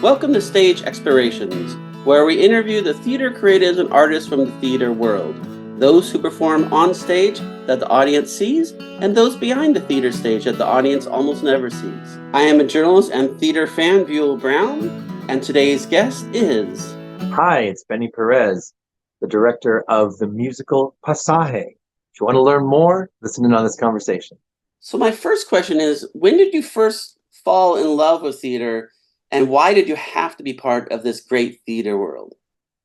Welcome to Stage Explorations, where we interview the theater creatives and artists from the theater world, those who perform on stage that the audience sees, and those behind the theater stage that the audience almost never sees. I am a journalist and theater fan, Buell Brown, and today's guest is... Hi, it's Benny Perez, the director of the musical Pasaje. If you want to learn more, listen in on this conversation. So my first question is, when did you first fall in love with theater, and why did you have to be part of this great theater world?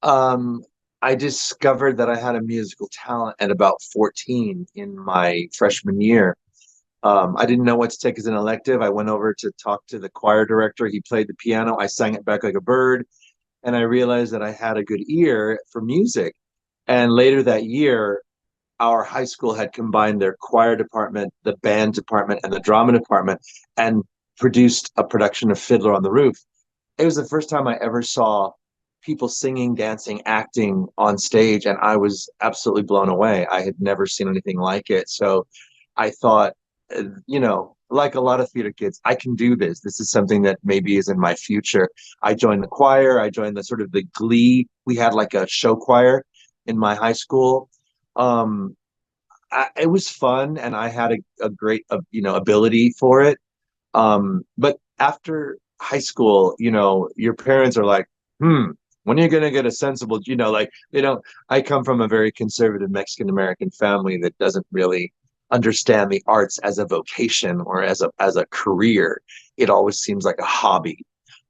I discovered that I had a musical talent at about 14 in my freshman year. I didn't know what to take as an elective. I went over to talk to the choir director. He played the piano. I sang it back like a bird. And I realized that I had a good ear for music. And later that year, our high school had combined their choir department, the band department, and the drama department, and produced a production of Fiddler on the Roof. It was the first time I ever saw people singing, dancing, acting on stage, and I was absolutely blown away. I had never seen anything like it. So I thought, like a lot of theater kids, I can do this. This is something that maybe is in my future. I joined the choir. I joined the glee. We had like a show choir in my high school. It was fun, and I had a great, ability for it. But after high school, your parents are like, when are you going to get a sensible, like they don't, I come from a very conservative Mexican American family that doesn't really understand the arts as a vocation or as a career. It always seems like a hobby.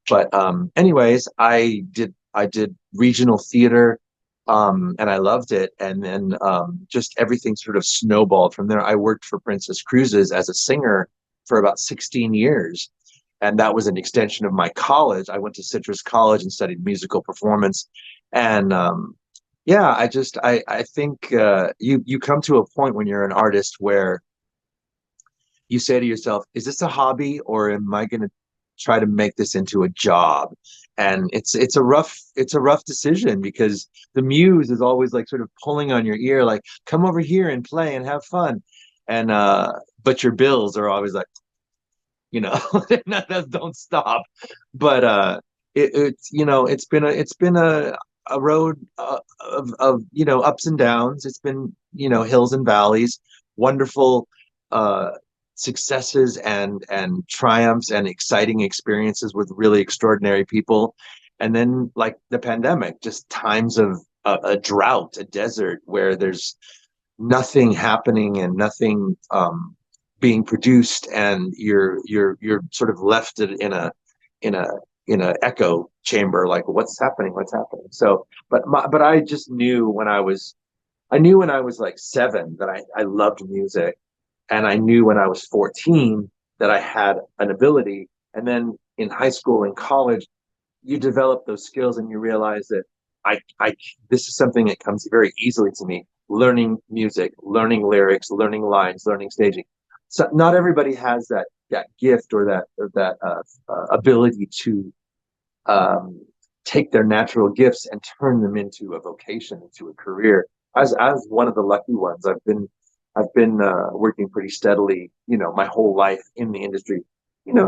But anyways, I did regional theater, and I loved it. And then just everything sort of snowballed from there. I worked for Princess Cruises as a singer for about 16 years. And that was an extension of my college. I went to Citrus College and studied musical performance. And yeah, I think you come to a point when you're an artist where you say to yourself, is this a hobby, or am I going to try to make this into a job? And it's a rough decision, because the muse is always like sort of pulling on your ear, like, come over here and play and have fun. And but your bills are always like, don't stop. But it's been a road of ups and downs. It's been hills and valleys, wonderful successes and triumphs and exciting experiences with really extraordinary people. And then, like the pandemic, just times of a drought, a desert, where there's nothing happening and nothing being produced, and you're sort of left in a echo chamber, like, what's happening, so but I just knew when I was like 7 that I loved music, and I knew when I was 14 that I had an ability. And then in high school and college, you develop those skills, and you realize that I this is something that comes very easily to me: learning music, learning lyrics, learning lines, learning staging. So not everybody has that gift or that ability to take their natural gifts and turn them into a vocation, into a career. As one of the lucky ones, I've been working pretty steadily, my whole life in the industry.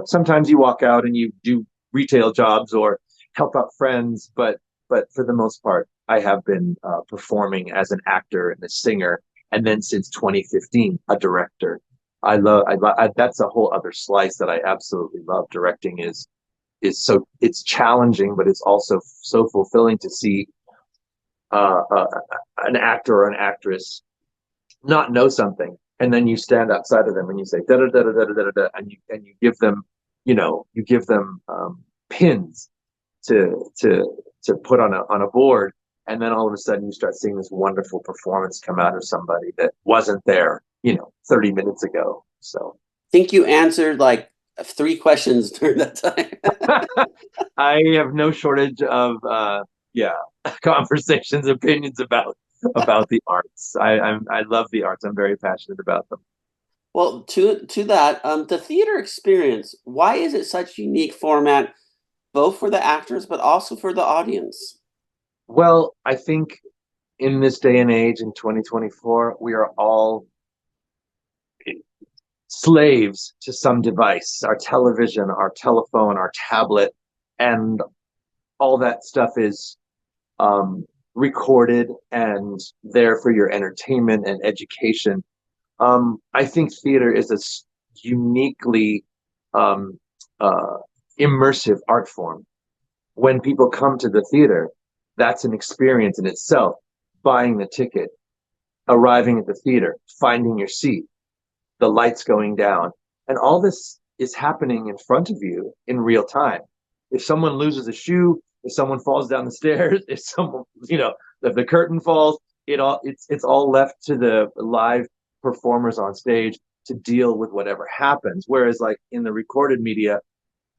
Sometimes you walk out and you do retail jobs or help out friends, but for the most part, I have been performing as an actor and a singer, and then since 2015, a director. That's a whole other slice that I absolutely love. Directing is it's challenging, but it's also so fulfilling to see an actor or an actress not know something, and then you stand outside of them and you say da da da da da da da, and you give them, pins to put on a board, and then all of a sudden you start seeing this wonderful performance come out of somebody that wasn't there 30 minutes ago. So I think you answered like 3 questions during that time. I have no shortage of conversations, opinions about the arts. I love the arts. I'm very passionate about them. Well, to that, the theater experience, why is it such a unique format, both for the actors but also for the audience? Well, I think in this day and age, in 2024, we are all slaves to some device: our television, our telephone, our tablet. and all that stuff is recorded and there for your entertainment and education. I think theater is a uniquely um, uh, immersive art form. When people come to the theater, that's an experience in itself. Buying the ticket, arriving at the theater, finding your seat, the lights going down, and all this is happening in front of you in real time. If someone loses a shoe, if someone falls down the stairs, if someone, if the curtain falls, it's all left to the live performers on stage to deal with whatever happens. Whereas like in the recorded media,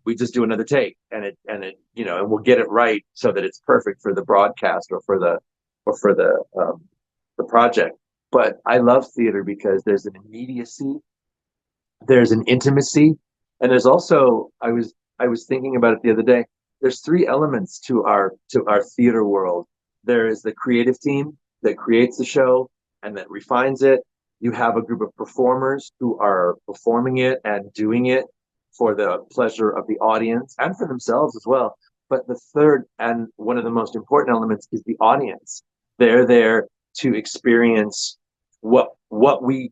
we just do another take and we'll get it right so that it's perfect for the broadcast or for the project. But I love theater because there's an immediacy, there's an intimacy, and there's also I was thinking about it the other day. There's three elements to our theater world. There is the creative team that creates the show and that refines it. You have a group of performers who are performing it and doing it for the pleasure of the audience and for themselves as well. But the third and one of the most important elements is the audience. They're there to experience what we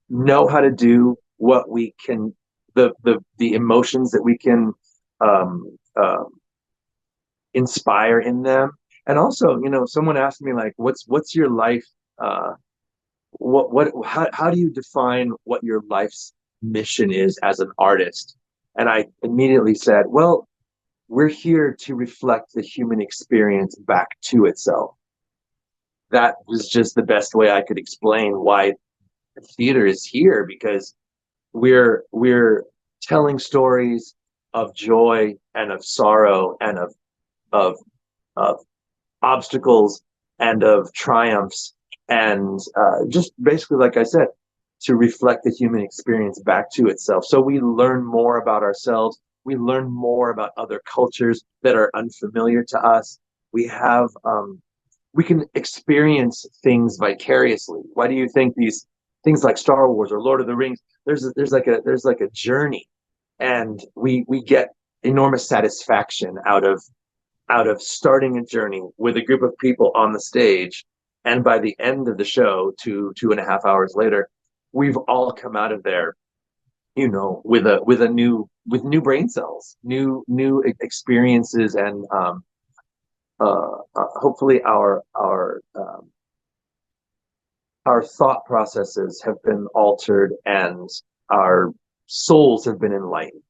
know how to do, what we can, the emotions that we can um, uh, inspire in them. And also, someone asked me like, what's your life? How do you define what your life's mission is as an artist? And I immediately said, well, we're here to reflect the human experience back to itself. That was just the best way I could explain why theater is here, because we're telling stories of joy and of sorrow and of of obstacles and of triumphs, and just basically, like I said, to reflect the human experience back to itself. So we learn more about ourselves. We learn more about other cultures that are unfamiliar to us. We can experience things vicariously. Why do you think these things like Star Wars or Lord of the Rings? There's like a journey, and we get enormous satisfaction out of starting a journey with a group of people on the stage, and by the end of the show, 2.5 hours later, we've all come out of there, with new brain cells, new experiences, and hopefully our thought processes have been altered and our souls have been enlightened.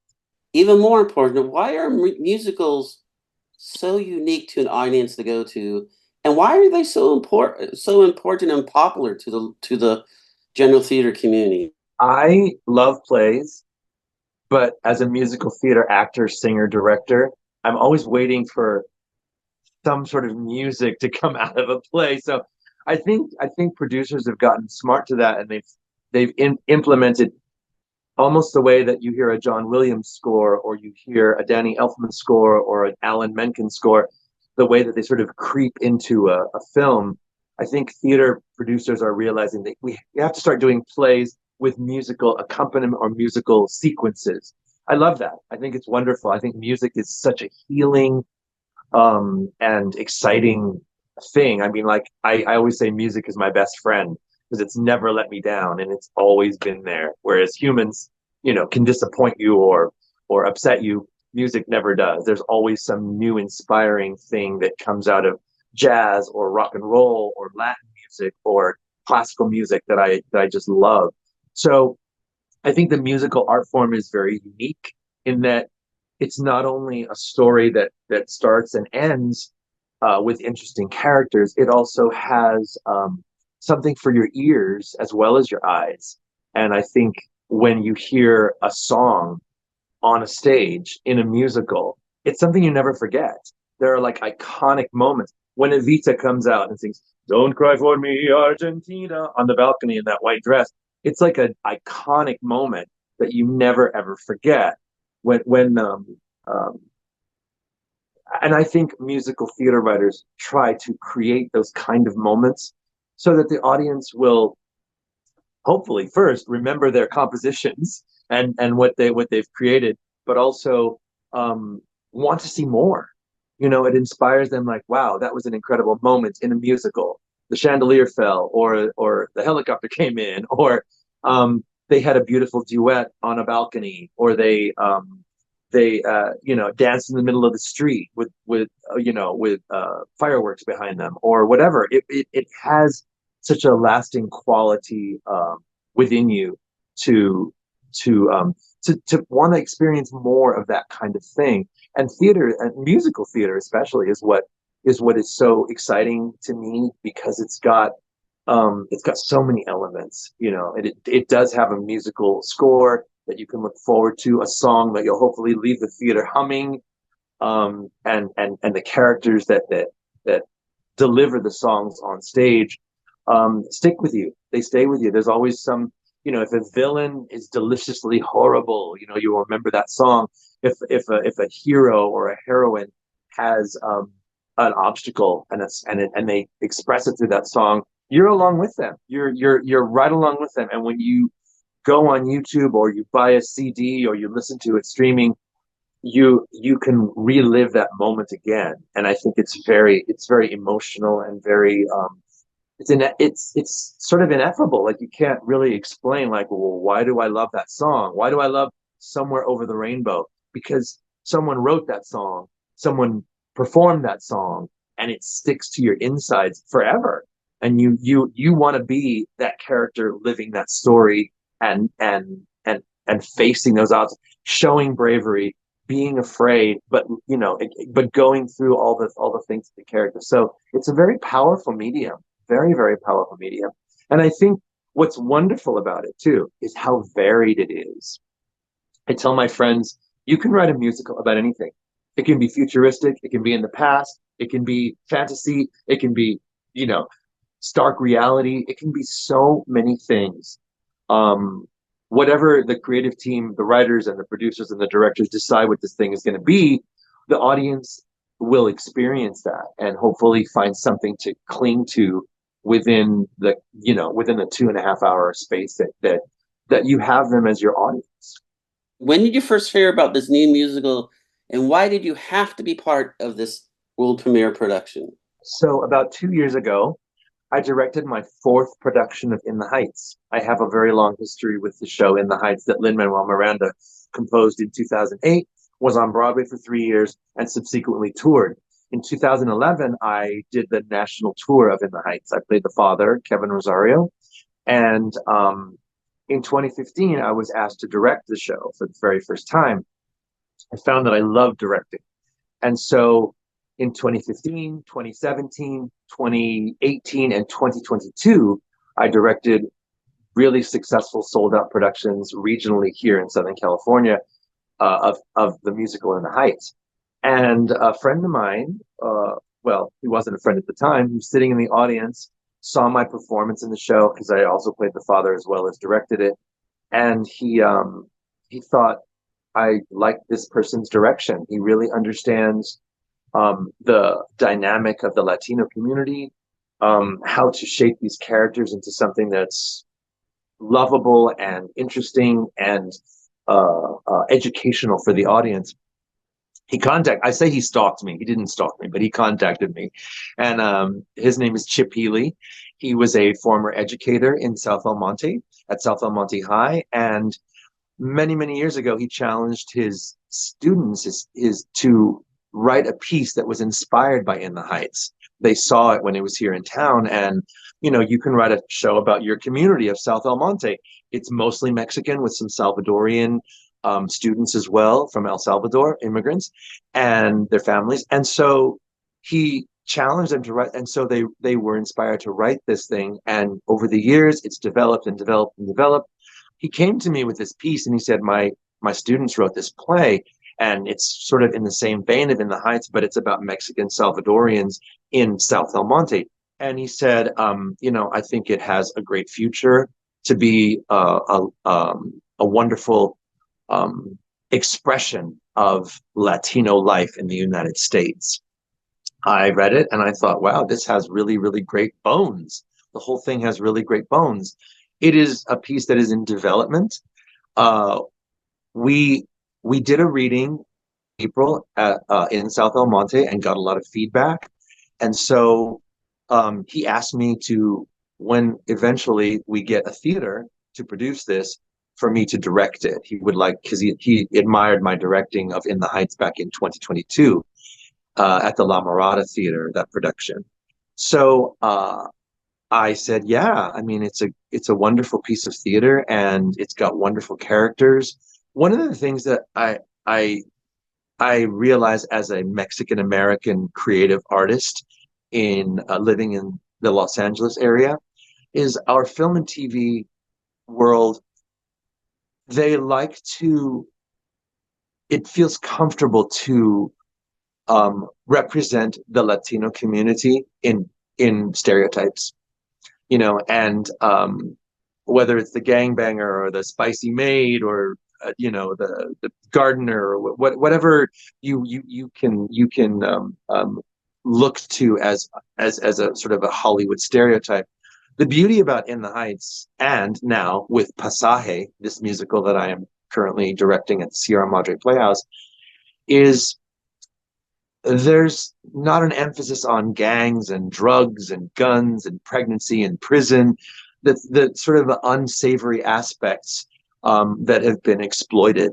Even more important, why are musicals so unique to an audience to go to, and why are they so important and popular to the general theater community? I love plays, but as a musical theater actor, singer, director, I'm always waiting for some sort of music to come out of a play. So I think producers have gotten smart to that, and they've implemented almost the way that you hear a John Williams score or you hear a Danny Elfman score or an Alan Menken score, the way that they sort of creep into a film. I think theater producers are realizing that we have to start doing plays with musical accompaniment or musical sequences. I love that. I think it's wonderful. I think music is such a healing and exciting thing. I mean, like I always say music is my best friend because it's never let me down and it's always been there. Whereas humans, can disappoint you or upset you. Music never does. There's always some new inspiring thing that comes out of jazz or rock and roll or Latin music or classical music that I just love. So I think the musical art form is very unique in that it's not only a story that starts and ends with interesting characters, it also has something for your ears as well as your eyes. And I think when you hear a song on a stage in a musical, it's something you never forget. There are like iconic moments when Evita comes out and sings "Don't Cry for Me, Argentina" on the balcony in that white dress. It's like an iconic moment that you never ever forget. When and I think musical theater writers try to create those kind of moments so that the audience will hopefully first remember their compositions and what they've created, but also want to see more. You know, it inspires them like, wow, that was an incredible moment in a musical. The chandelier fell, or the helicopter came in, or they had a beautiful duet on a balcony, or they you know, danced in the middle of the street with you know, with fireworks behind them, or whatever. It has such a lasting quality within you to to um, to want to experience more of that kind of thing. And theater, and musical theater especially, is what is so exciting to me, because it's got so many elements. You know, it does have a musical score that you can look forward to, a song that you'll hopefully leave the theater humming, and the characters that deliver the songs on stage stick with you. They stay with you. There's always some, you know, if a villain is deliciously horrible, you know, you will remember that song. If a hero or a heroine has an obstacle, and they express it through that song, you're along with them. You're right along with them. And when you go on YouTube, or you buy a CD, or you listen to it streaming, you can relive that moment again. And I think it's very emotional, and very it's sort of ineffable. Like, you can't really explain, like, well, why do I love that song? Why do I love Somewhere Over the Rainbow? Because someone wrote that song, someone performed that song, and it sticks to your insides forever. And you want to be that character living that story, and facing those odds, showing bravery, being afraid, but you know, but going through all the things of the character. So it's a very powerful medium, very, very powerful medium. And I think what's wonderful about it too is how varied it is. I tell my friends, you can write a musical about anything. It can be futuristic, it can be in the past, it can be fantasy, it can be, you know, stark reality. It can be so many things. Um, Whatever the creative team, the writers and the producers and the directors decide what this thing is going to be, the audience will experience that, and hopefully find something to cling to within the, you know, within the 2.5 hour space that you have them as your audience. When did you first hear about this new musical, and why did you have to be part of this world premiere production? So about 2 years ago, I directed my fourth production of In the Heights. I have a very long history with the show In the Heights that Lin-Manuel Miranda composed in 2008, was on Broadway for 3 years, and subsequently toured. In 2011, I did the national tour of In the Heights. I played the father, Kevin Rosario. And in 2015, I was asked to direct the show for the very first time. I found that I loved directing. And so in 2015, 2017, 2018, and 2022, I directed really successful sold out productions regionally here in Southern California, of the musical In the Heights. And a friend of mine, well, he wasn't a friend at the time, he was sitting in the audience, saw my performance in the show, because I also played the father as well as directed it. And he thought, I like this person's direction. He really understands the dynamic of the Latino community, how to shape these characters into something that's lovable and interesting and educational for the audience. I say he stalked me. He didn't stalk me, but he contacted me. And his name is Chip Healy. He was a former educator in South El Monte, at South El Monte High. And many, many years ago, he challenged his students his to write a piece that was inspired by In the Heights. They saw it when it was here in town, and you know, you can write a show about your community of South El Monte. It's mostly Mexican with some Salvadorian students as well from El Salvador, immigrants and their families. And so he challenged them to write, and so they were inspired to write this thing. And over the years, it's developed and developed and developed. He came to me with this piece, and he said, my students wrote this play, and it's sort of in the same vein of In the Heights, but it's about Mexican Salvadorians in South El Monte. And he said, you know, I think it has a great future to be a wonderful expression of Latino life in the United States. I read it and I thought, wow, this has really, really great bones. The whole thing has really great bones. It is a piece that is in development. We did a reading April in South El Monte and got a lot of feedback. And so he asked me to, when eventually we get a theater to produce this, for me to direct it. He would like, because he admired my directing of In the Heights back in 2022 at the La Mirada Theater, that production. So I said, yeah, I mean, it's a wonderful piece of theater and it's got wonderful characters. One of the things that I I realize as a Mexican American creative artist in living in the Los Angeles area is our film and TV world. They like to. It feels comfortable to represent the Latino community in stereotypes, and whether it's the gangbanger or the spicy maid or the gardener or whatever you can look to as a sort of a Hollywood stereotype. The beauty about In the Heights, and now with Pasaje, this musical that I am currently directing at the Sierra Madre Playhouse, is there's not an emphasis on gangs and drugs and guns and pregnancy and prison, the sort of unsavory aspects that have been exploited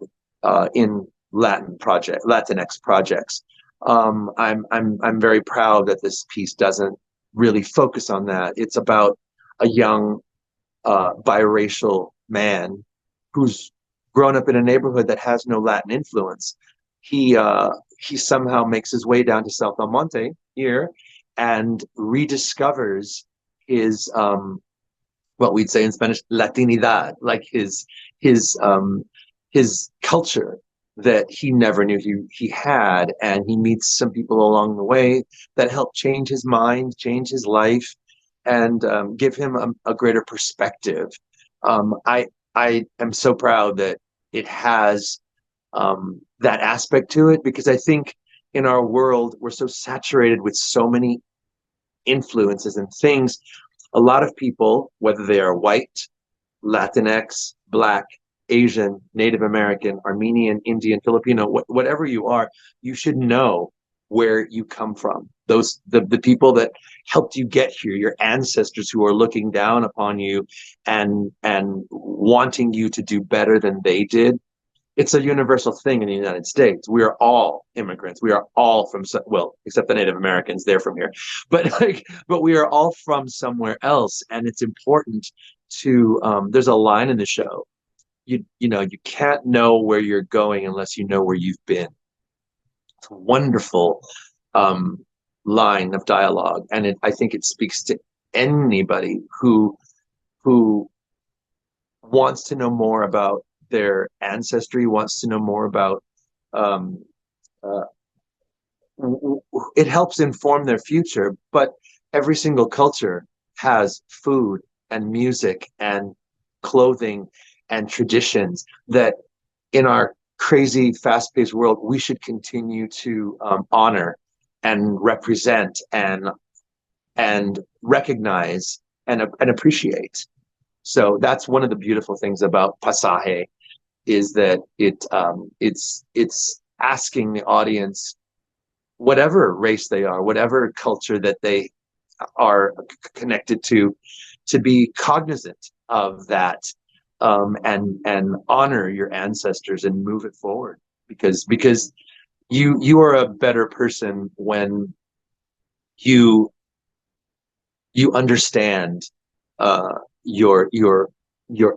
in Latinx projects. I'm very proud that this piece doesn't really focus on that. It's about a young biracial man who's grown up in a neighborhood that has no Latin influence. He somehow makes his way down to South El Monte here and rediscovers his what we'd say in Spanish Latinidad, like his culture that he never knew he had, and he meets some people along the way that help change his mind, change his life, and give him a greater perspective. I am so proud that it has that aspect to it, because I think in our world we're so saturated with so many influences and things. A lot of people, whether they are white, Latinx, Black, Asian, Native American, Armenian, Indian, Filipino, whatever you are, you should know where you come from. The people that helped you get here, your ancestors who are looking down upon you and wanting you to do better than they did. It's a universal thing in the United States. We are all immigrants. We are all from, well, except the Native Americans, they're from here, but we are all from somewhere else. And it's important to, there's a line in the show, you can't know where you're going unless you know where you've been. It's a wonderful line of dialogue. And I think it speaks to anybody who wants to know more about their ancestry, wants to know more about it helps inform their future. But every single culture has food and music and clothing and traditions that in our crazy fast-paced world we should continue to honor and represent and recognize and appreciate. So that's one of the beautiful things about Pasaje, is that it's asking the audience, whatever race they are, whatever culture that they are connected to be cognizant of that, and honor your ancestors and move it forward, because you are a better person when you understand your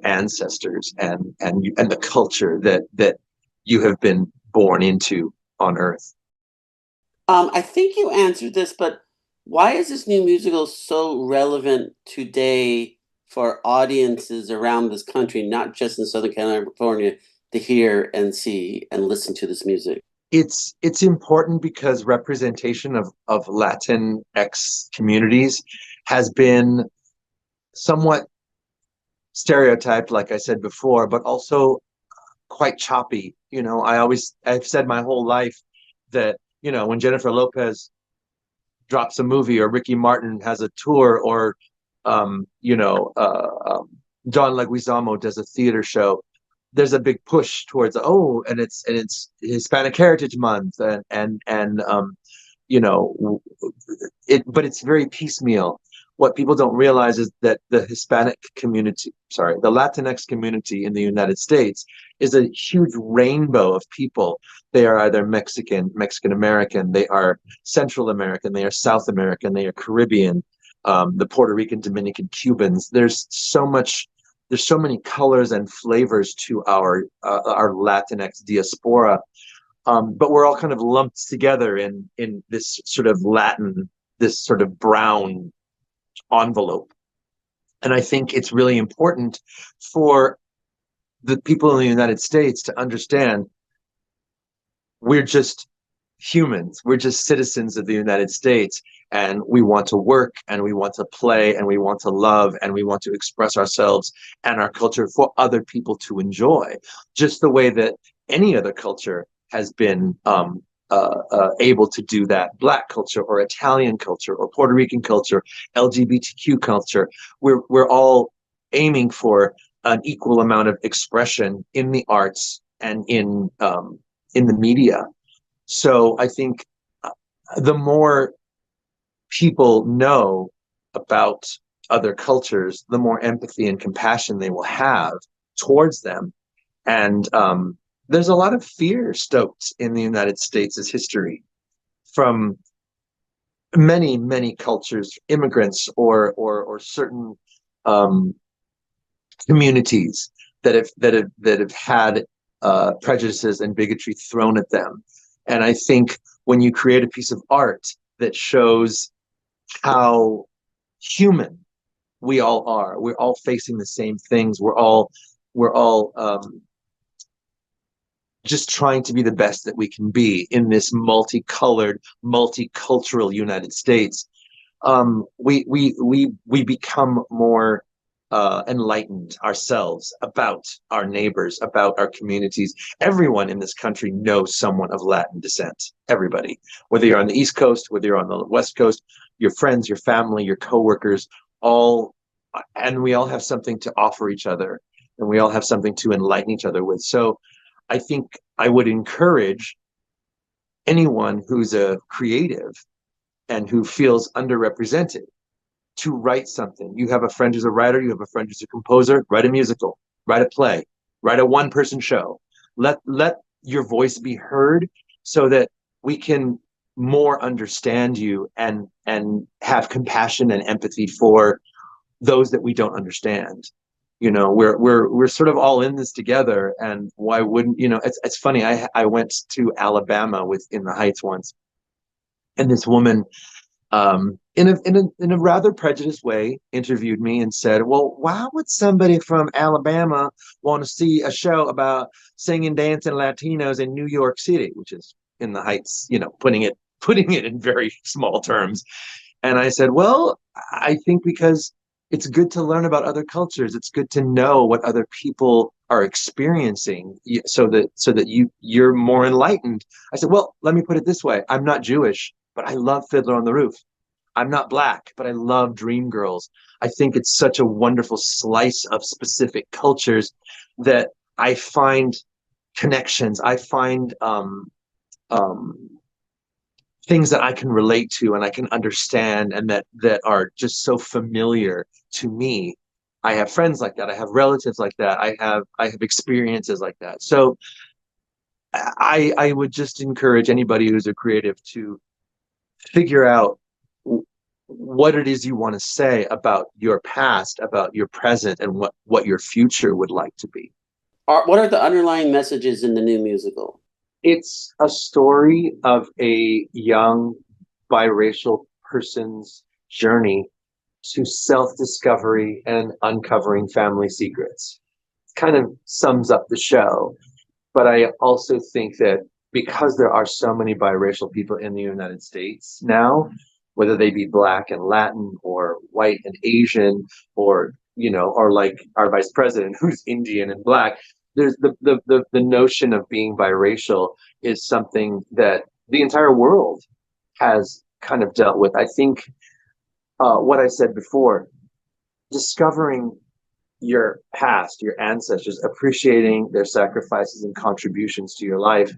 ancestors and the culture that you have been born into on Earth. I think you answered this, but why is this new musical so relevant today for audiences around this country, not just in Southern California, to hear and see and listen to this music? It's important because representation of Latinx communities has been somewhat stereotyped, like I said before, but also quite choppy. I've said my whole life that, when Jennifer Lopez drops a movie, or Ricky Martin has a tour, or John Leguizamo does a theater show, there's a big push towards, and it's Hispanic Heritage Month, and you know, but it's very piecemeal. What people don't realize is that the the Latinx community in the United States is a huge rainbow of people. They are either Mexican American, they are Central American, they are South American, they are Caribbean, the Puerto Rican, Dominican, Cubans. There's so many colors and flavors to our Latinx diaspora, but we're all kind of lumped together in this sort of this sort of brown envelope. And I think it's really important for the people in the United States to understand we're just humans. We're just citizens of the United States, and we want to work, and we want to play, and we want to love, and we want to express ourselves and our culture for other people to enjoy, just the way that any other culture has been able to do that. Black culture, or Italian culture, or Puerto Rican culture, LGBTQ culture. We're all aiming for an equal amount of expression in the arts and in the media. So I think the more people know about other cultures, the more empathy and compassion they will have towards them. And there's a lot of fear stoked in the United States' history from many, many cultures, immigrants, or certain communities that have had prejudices and bigotry thrown at them. And I think when you create a piece of art that shows how human we all are, we're all facing the same things. We're all just trying to be the best that we can be in this multicolored, multicultural United States. We become more enlightened ourselves about our neighbors, about our communities. Everyone in this country knows someone of Latin descent. Everybody, whether you're on the East Coast, whether you're on the West Coast, your friends, your family, your coworkers, and we all have something to offer each other, and we all have something to enlighten each other with. So I think I would encourage anyone who's a creative and who feels underrepresented to write something. You have a friend who's a writer, you have a friend who's a composer, write a musical, write a play, write a one-person show. Let your voice be heard so that we can more understand you and have compassion and empathy for those that we don't understand. You know, we're sort of all in this together, and why wouldn't, you know, it's funny. I went to Alabama in the Heights once, and this woman in a rather prejudiced way interviewed me and said, well, why would somebody from Alabama want to see a show about singing, dancing Latinos in New York City, which is in the Heights, you know, putting it in very small terms. And I said, well, I think because it's good to learn about other cultures. It's good to know what other people are experiencing so that you're more enlightened. I said, well, let me put it this way. I'm not Jewish, but I love Fiddler on the Roof. I'm not Black, but I love Dreamgirls. I think it's such a wonderful slice of specific cultures that I find connections. I find things that I can relate to and I can understand, and that are just so familiar to me. I have friends like that. I have relatives like that. I have experiences like that. So I would just encourage anybody who's a creative to figure out what it is you want to say about your past, about your present, and what your future would like to be. What are the underlying messages in the new musical? It's a story of a young biracial person's journey to self-discovery and uncovering family secrets. It kind of sums up the show. But I also think that because there are so many biracial people in the United States now, whether they be Black and Latin, or white and Asian, or, you know, or like our vice president who's Indian and Black, there's the notion of being biracial is something that the entire world has kind of dealt with. I think what I said before, discovering your past, your ancestors, appreciating their sacrifices and contributions to your life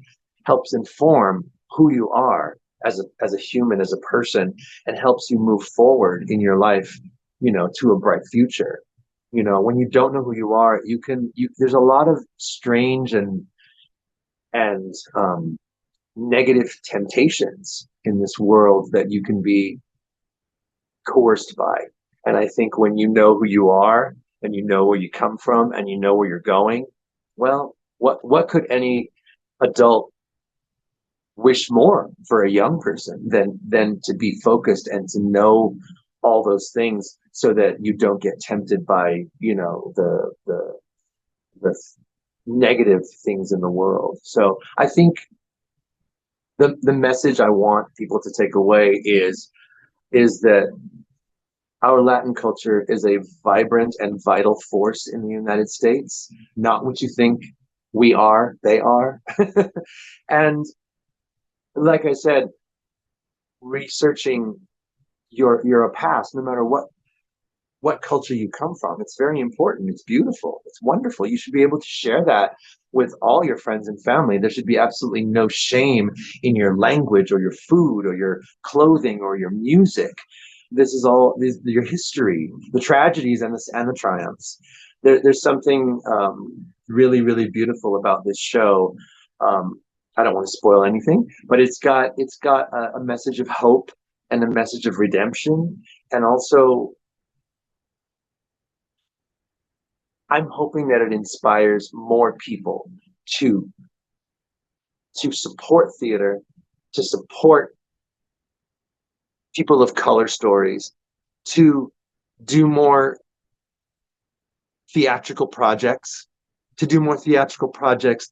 helps inform who you are as a human, as a person, and helps you move forward in your life, to a bright future. When you don't know who you are, there's a lot of strange and negative temptations in this world that you can be coerced by. And I think when you know who you are and you know where you come from and you know where you're going, well, what could any adult wish more for a young person than to be focused and to know all those things so that you don't get tempted by, the negative things in the world. So I think the message I want people to take away is that our Latin culture is a vibrant and vital force in the United States, not what you think we are, they are. And like I said, researching your past, no matter what culture you come from, it's very important. It's beautiful. It's wonderful. You should be able to share that with all your friends and family. There should be absolutely no shame in your language or your food or your clothing or your music. This is all your history, the tragedies and the triumphs. There's something really, really beautiful about this show. I don't want to spoil anything, but it's got a message of hope and a message of redemption, and also I'm hoping that it inspires more people to support theater, to support people of color stories, to do more theatrical projects,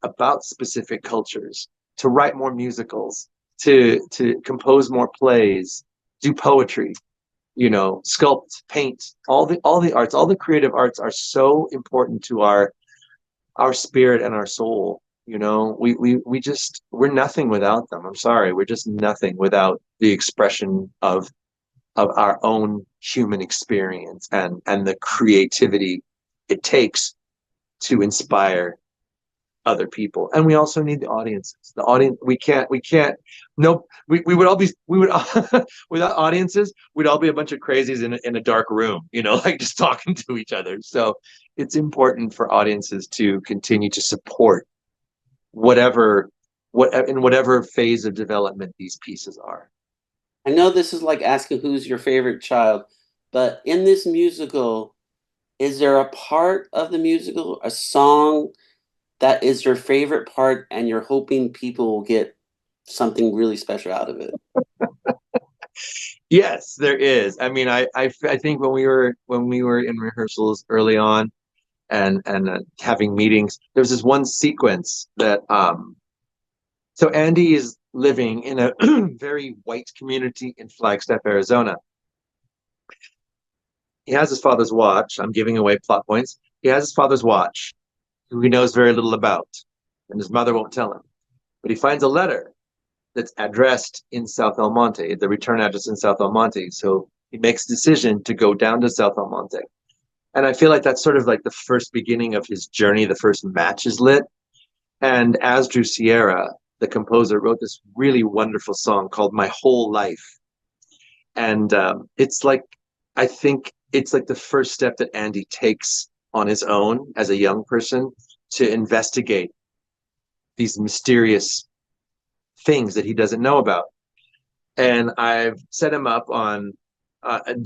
about specific cultures, to write more musicals, to compose more plays, do poetry, sculpt, paint, all the arts, all the creative arts are so important to our spirit and our soul. We're nothing without them. I'm sorry, we're just nothing without the expression of our own human experience and the creativity it takes to inspire other people. And we also need the audiences. The audience, we would all be, without audiences, we'd all be a bunch of crazies in a dark room, like just talking to each other. So it's important for audiences to continue to support in whatever phase of development these pieces are. I know this is like asking who's your favorite child, but in this musical, is there a part of the musical, a song that is your favorite part and you're hoping people will get something really special out of it? Yes, there is. I mean, I think when we were in rehearsals early on and having meetings, there was this one sequence that so Andy is living in a very white community in Flagstaff, Arizona. He has his father's watch. I'm giving away plot points. He has his father's watch, who he knows very little about, and his mother won't tell him. But he finds a letter that's addressed in South El Monte, the return address in South El Monte. So he makes a decision to go down to South El Monte. And I feel like that's sort of like the first beginning of his journey. The first match is lit. And Asdru Sierra, the composer, wrote this really wonderful song called My Whole Life. And I think it's like the first step that Andy takes on his own as a young person to investigate these mysterious things that he doesn't know about. And I've set him up on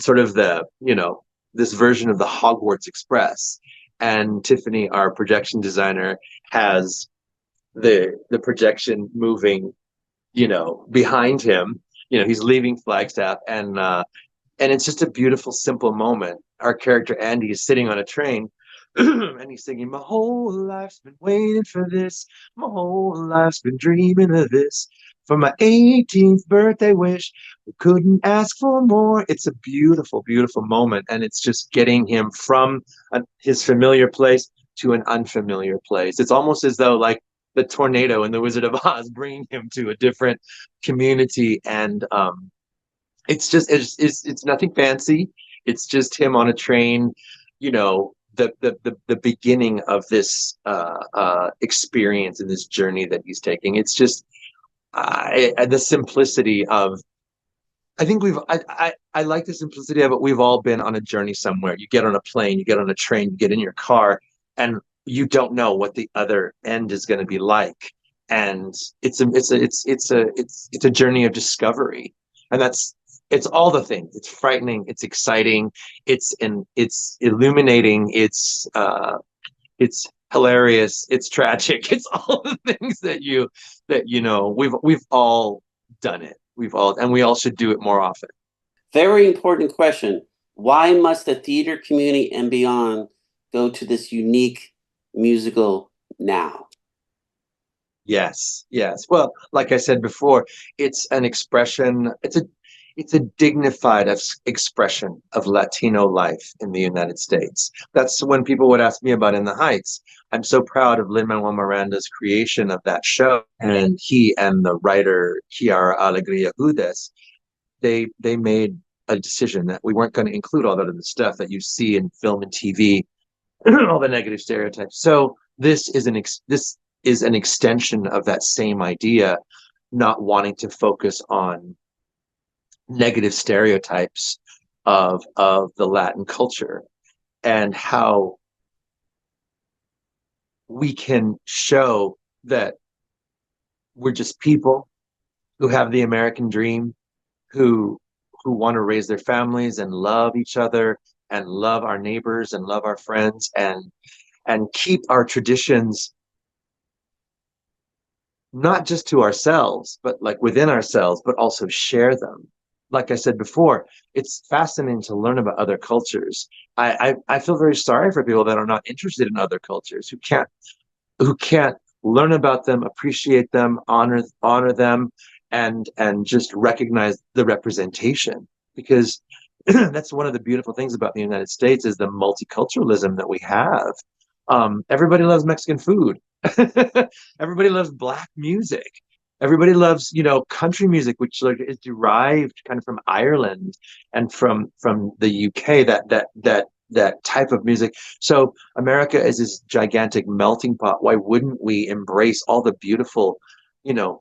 sort of this version of the Hogwarts Express. And Tiffany, our projection designer, has the projection moving, behind him. He's leaving Flagstaff, and it's just a beautiful, simple moment. Our character Andy is sitting on a train, and he's singing, "My whole life's been waiting for this. My whole life's been dreaming of this. For my 18th birthday wish, we couldn't ask for more." It's a beautiful, beautiful moment, and it's just getting him from his familiar place to an unfamiliar place. It's almost as though like the tornado in The Wizard of Oz, bringing him to a different community, and it's nothing fancy. It's just him on a train, the beginning of this experience and this journey that he's taking. It's just the simplicity of, I think I like the simplicity of it. We've all been on a journey somewhere. You get on a plane, you get on a train, you get in your car, and you don't know what the other end is going to be like. And it's a journey of discovery, and it's all the things. It's frightening, it's exciting, it's illuminating, it's hilarious, it's tragic, it's all the things that we've all done it. We all should do it more often. Very important question. Why must the theater community and beyond go to this unique musical now? Yes, yes. Well, like I said before, it's an expression, it's a dignified expression of Latino life in the United States. That's when people would ask me about In the Heights. I'm so proud of Lin-Manuel Miranda's creation of that show. And he and the writer Kiara Alegria Hudes, they made a decision that we weren't going to include all that other stuff that you see in film and TV, all the negative stereotypes. So this is an extension of that same idea, not wanting to focus on negative stereotypes of the Latin culture, and how we can show that we're just people who have the American dream, who want to raise their families and love each other and love our neighbors and love our friends, and keep our traditions not just to ourselves, but like within ourselves, but also share them. Like I said before, it's fascinating to learn about other cultures. I feel very sorry for people that are not interested in other cultures, who can't learn about them, appreciate them, honor them, and just recognize the representation. Because that's one of the beautiful things about the United States, is the multiculturalism that we have. Everybody loves Mexican food. Everybody loves Black music. Everybody loves, country music, which is derived kind of from Ireland and from the UK. That type of music. So America is this gigantic melting pot. Why wouldn't we embrace all the beautiful,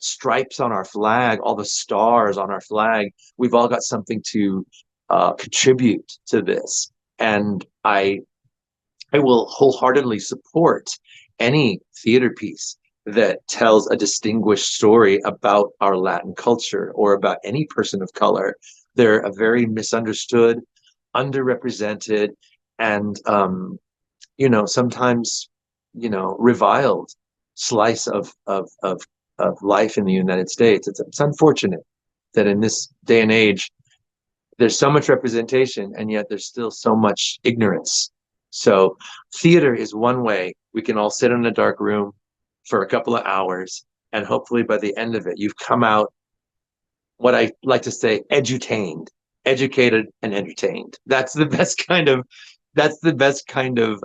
stripes on our flag, all the stars on our flag? We've all got something to contribute to this, and I will wholeheartedly support any theater piece that tells a distinguished story about our Latin culture or about any person of color. They're a very misunderstood, underrepresented, and sometimes reviled slice of life in the United States. It's unfortunate that in this day and age there's so much representation, and yet there's still so much ignorance. So theater is one way we can all sit in a dark room for a couple of hours, and hopefully by the end of it, you've come out, what I like to say, edutained, educated and entertained. That's the best kind of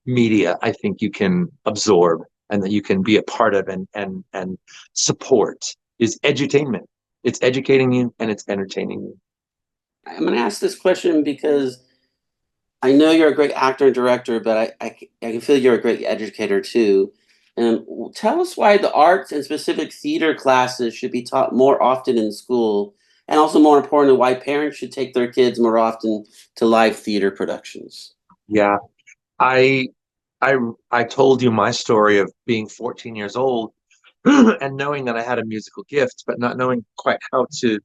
media I think you can absorb and that you can be a part of and support, is edutainment. It's educating you and it's entertaining you. I'm going to ask this question because I know you're a great actor and director, but I can feel you're a great educator too. And tell us why the arts and specific theater classes should be taught more often in school, and also more importantly, why parents should take their kids more often to live theater productions. Yeah, I I told you my story of being 14 years old and knowing that I had a musical gift, but not knowing quite how to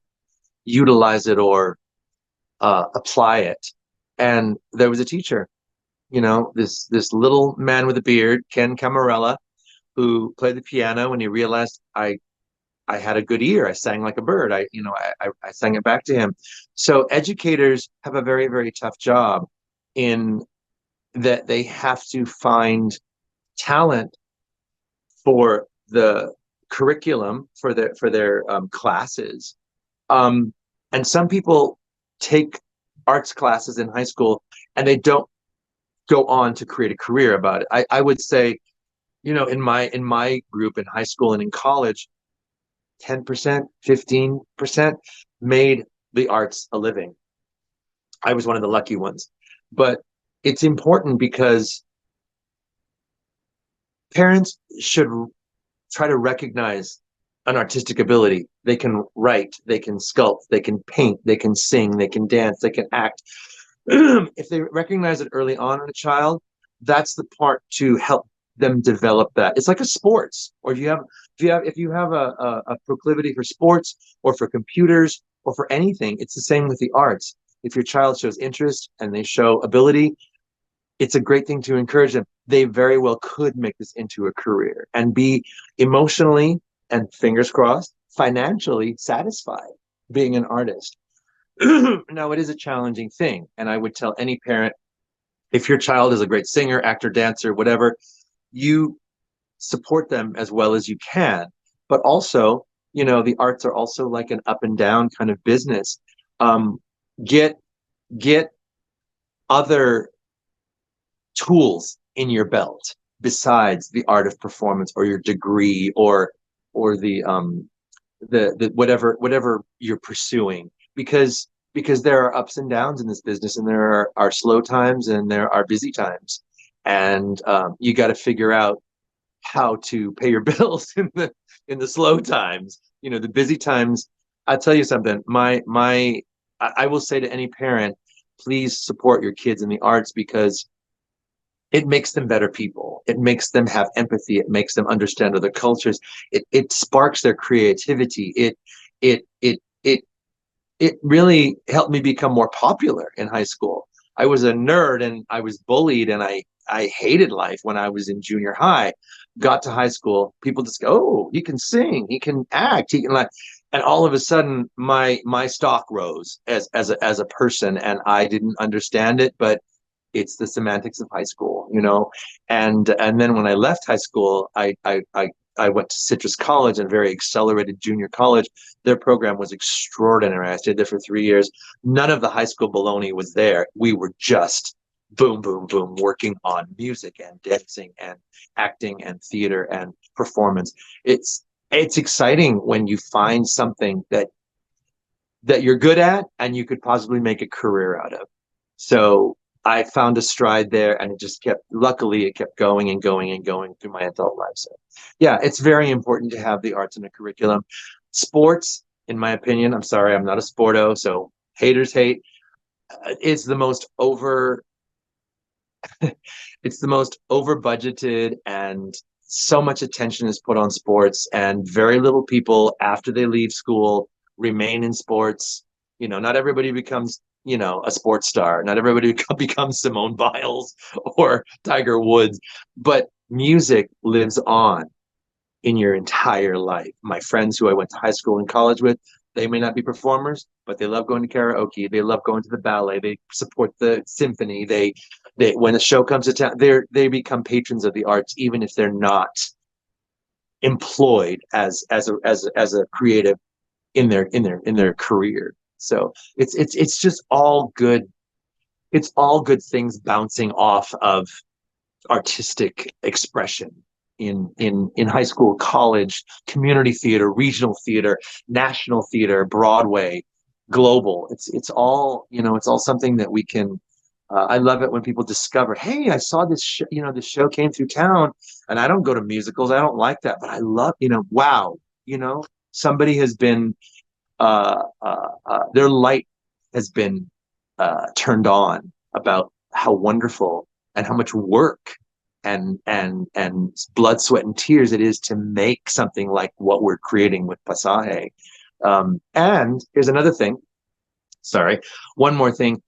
utilize it or apply it. And there was a teacher, this little man with a beard, Ken Camarella, who played the piano, and he realized I had a good ear. I sang like a bird. I sang it back to him. So educators have a very, very tough job in that they have to find talent for the curriculum for their classes. And some people take arts classes in high school and they don't go on to create a career about it. I would say, in my group in high school and in college, 10%, 15% made the arts a living. I was one of the lucky ones. But it's important because parents should try to recognize an artistic ability. They can write, they can sculpt, they can paint, they can sing, they can dance, they can act. If they recognize it early on in a child, that's the part to help them develop that. It's like a sports, or if you have a proclivity for sports or for computers or for anything, it's the same with the arts. If your child shows interest and they show ability, it's a great thing to encourage them. They very well could make this into a career and be emotionally and fingers crossed, financially satisfied being an artist. Now, it is a challenging thing. And I would tell any parent, if your child is a great singer, actor, dancer, whatever, you support them as well as you can. But also, the arts are also like an up and down kind of business. Um, get get other tools in your belt besides the art of performance or your degree or the whatever you're pursuing, because there are ups and downs in this business, and there are slow times and there are busy times, and you got to figure out how to pay your bills in the slow times. The busy times. I'll tell you something. I will say to any parent, please support your kids in the arts, because it makes them better people. It makes them have empathy. It makes them understand other cultures. It sparks their creativity. It really helped me become more popular in high school. I was a nerd and I was bullied, and I hated life when I was in junior high. Got to high school, people just go, "Oh, he can sing, he can act, he can like," and all of a sudden my stock rose as a person, and I didn't understand it, but it's the semantics of high school. And then when I left high school, I went to Citrus College, and very accelerated junior college. Their program was extraordinary. I stayed there for 3 years. None of the high school baloney was there. We were just boom, boom, boom, working on music and dancing and acting and theater and performance. It's exciting when you find something that you're good at and you could possibly make a career out of. So I found a stride there, and luckily it kept going and going and going through my adult life. So yeah, it's very important to have the arts in a curriculum. Sports, in my opinion, I'm sorry, I'm not a sporto, so haters hate, it's the most it's the most over budgeted, and so much attention is put on sports, and very little people after they leave school remain in sports. Not everybody becomes a sports star. Not everybody becomes Simone Biles or Tiger Woods, but music lives on in your entire life. My friends who I went to high school and college with, they may not be performers, but they love going to karaoke. They love going to the ballet. They support the symphony. They when a show comes to town, they become patrons of the arts, even if they're not employed as a creative in their career. So it's just all good. It's all good things bouncing off of artistic expression in high school, college, community theater, regional theater, national theater, Broadway, global. It's all something that we can. I love it when people discover, hey, I saw this show, this show came through town, and I don't go to musicals. I don't like that, but I love, wow, somebody has been, their light has been turned on about how wonderful and how much work and blood, sweat, and tears it is to make something like what we're creating with Pasaje. And here's another thing. Sorry, one more thing.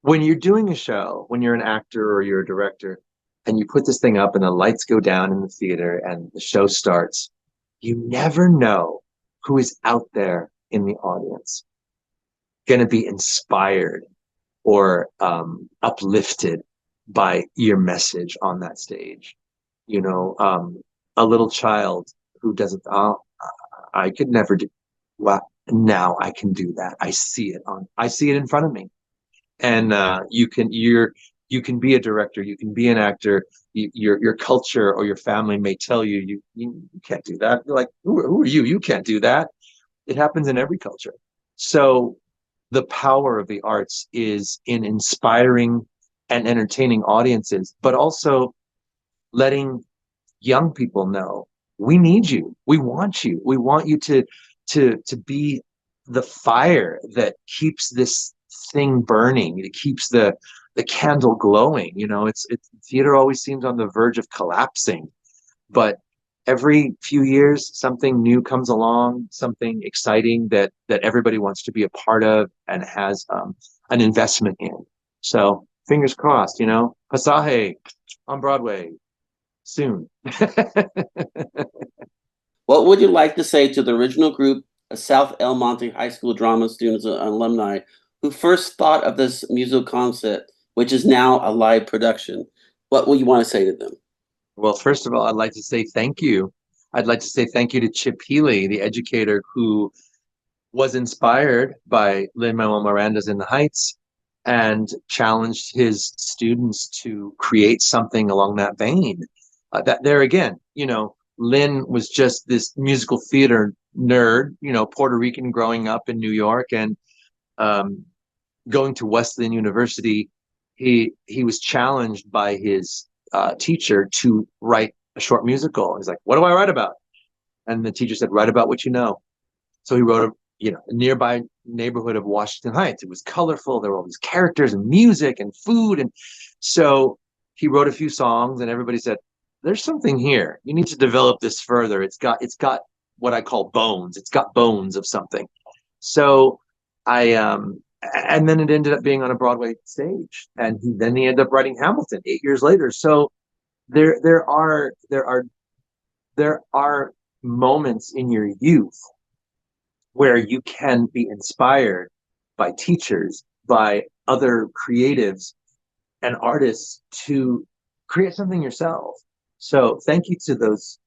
When you're doing a show, when you're an actor or you're a director, and you put this thing up and the lights go down in the theater and the show starts, you never know who is out there in the audience going to be inspired or uplifted by your message on that stage. A little child who doesn't, oh, I could never do, well, now I can do that. I see it in front of me. And you can be a director, you can be an actor. Your culture or your family may tell you can't do that. You're like, who are you? You can't do that. It happens in every culture. So the power of the arts is in inspiring and entertaining audiences, but also letting young people know we need you, we want you, we want you to be the fire that keeps this thing burning, it keeps the candle glowing. You know, it's theater always seems on the verge of collapsing, but every few years something new comes along, something exciting that everybody wants to be a part of and has an investment in. So fingers crossed, you know, Pasaje on Broadway soon. What would you like to say to the original group of South El Monte High School drama students and alumni who first thought of this musical concept, which is now a live production? What will you want to say to them? Well, first of all, I'd like to say thank you. I'd like to say thank you to Chip Healy, the educator who was inspired by Lin-Manuel Miranda's In the Heights and challenged his students to create something along that vein. That there again, you know, Lin was just this musical theater nerd, you know, Puerto Rican growing up in New York and um, going to Wesleyan University. He was challenged by his teacher to write a short musical. He's like, "What do I write about?" And the teacher said, "Write about what you know." So he wrote a nearby neighborhood of Washington Heights. It was colorful. There were all these characters and music and food. And so he wrote a few songs and everybody said, there's something here. You need to develop this further. It's got what I call bones. It's got bones of something. So and then it ended up being on a Broadway stage. And then he ended up writing Hamilton 8 years later. So there are moments in your youth where you can be inspired by teachers, by other creatives and artists to create something yourself. So thank you to those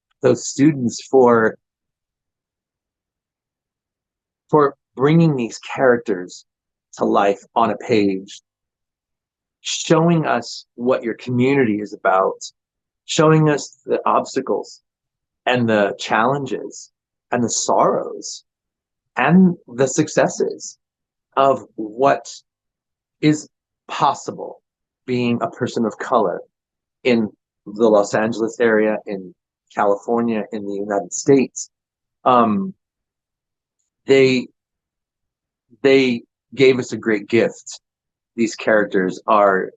students for bringing these characters to life on a page, showing us what your community is about, showing us the obstacles and the challenges and the sorrows and the successes of what is possible being a person of color in the Los Angeles area, in California, in the United States. Um, they they gave us a great gift. These characters are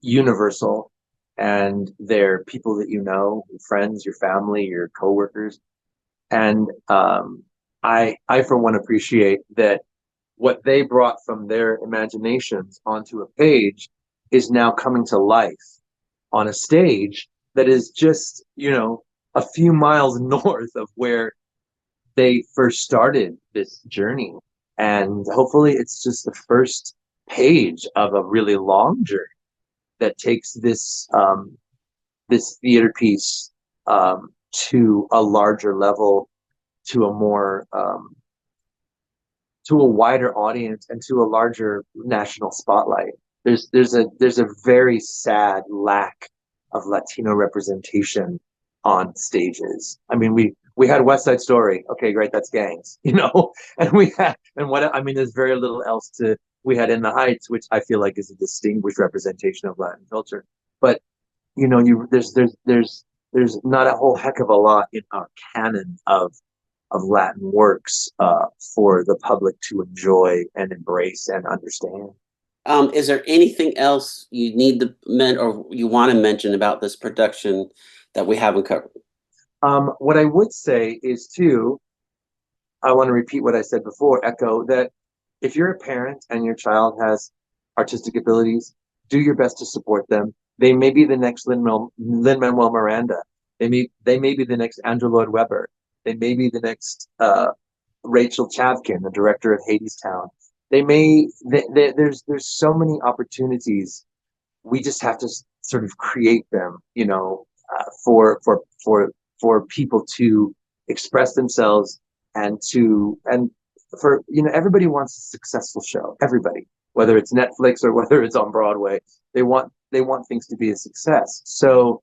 universal, and they're people that you know, your friends, your family, your coworkers, and I for one appreciate that what they brought from their imaginations onto a page is now coming to life on a stage that is just, you know, a few miles north of where they first started this journey. And hopefully it's just the first page of a really long journey that takes this theater piece to a larger level, to a more to a wider audience and to a larger national spotlight. There's a very sad lack of Latino representation on stages. I mean, we had West Side Story. Okay, great, that's gangs, you know. And we had and what I mean, there's very little else to. We had In the Heights, which I feel like is a distinguished representation of Latin culture. But you know, there's not a whole heck of a lot in our canon of Latin works for the public to enjoy and embrace and understand. Is there anything else you need to or you want to mention about this production that we haven't covered? What I would say is too, I want to repeat what I said before, echo that if you're a parent and your child has artistic abilities, do your best to support them. They may be the next Lin-Manuel Miranda. They may be the next Andrew Lloyd Webber. They may be the next Rachel Chavkin, the director of Hadestown. There's so many opportunities. We just have to sort of create them, you know, for people to express themselves and for, you know, everybody wants a successful show. Everybody, whether it's Netflix or whether it's on Broadway, they want things to be a success. So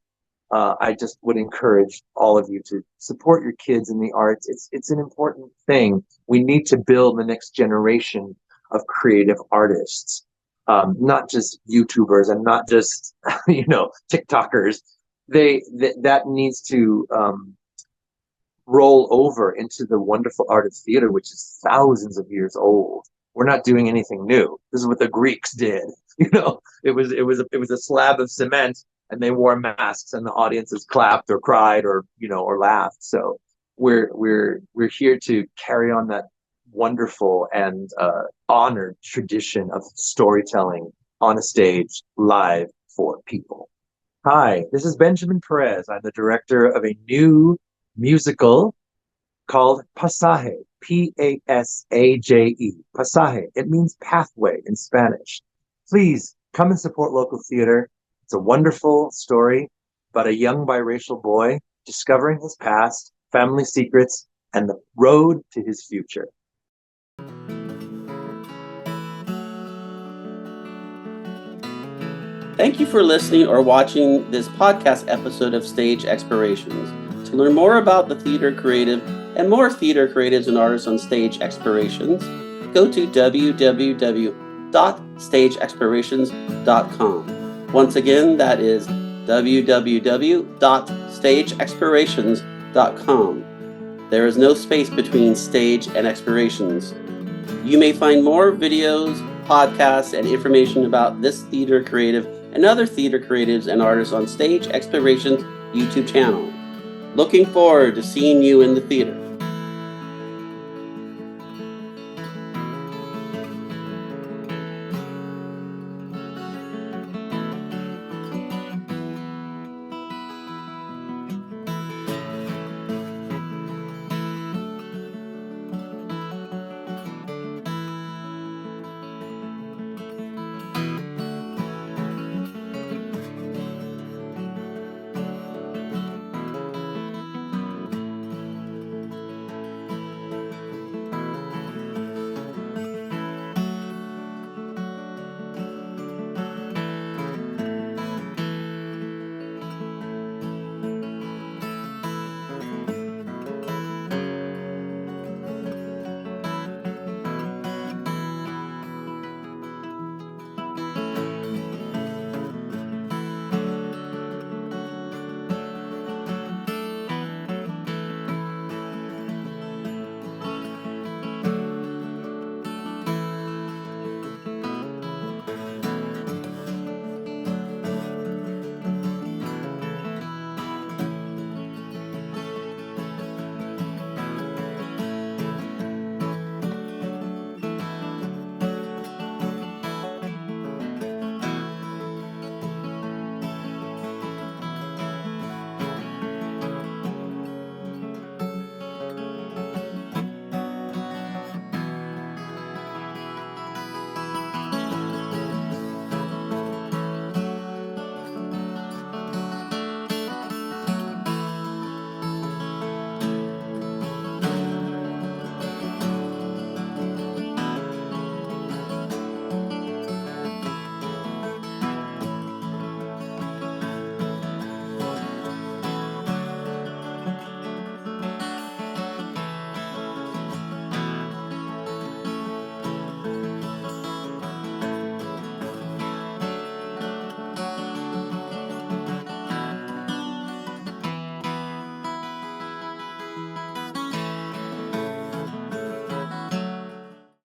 I just would encourage all of you to support your kids in the arts. It's an important thing. We need to build the next generation of creative artists. not just YouTubers and not just TikTokers. That needs to roll over into the wonderful art of theater, which is thousands of years old. We're not doing anything new. This is what the Greeks did. It was a slab of cement, and they wore masks, and the audiences clapped or cried or laughed. So we're here to carry on that wonderful and honored tradition of storytelling on a stage, live for people. Hi, this is Benjamin Perez. I'm the director of a new musical called Pasaje, Pasaje. Pasaje. It means pathway in Spanish. Please come and support local theater. It's a wonderful story about a young biracial boy discovering his past, family secrets, and the road to his future. Thank you for listening or watching this podcast episode of Stage Explorations. To learn more about the theater creative and more theater creatives and artists on Stage Explorations, go to www.stageexplorations.com. Once again, that is www.stageexplorations.com. There is no space between stage and explorations. You may find more videos, podcasts, and information about this theater creative and other theater creatives and artists on Stage Explorations YouTube channel. Looking forward to seeing you in the theater.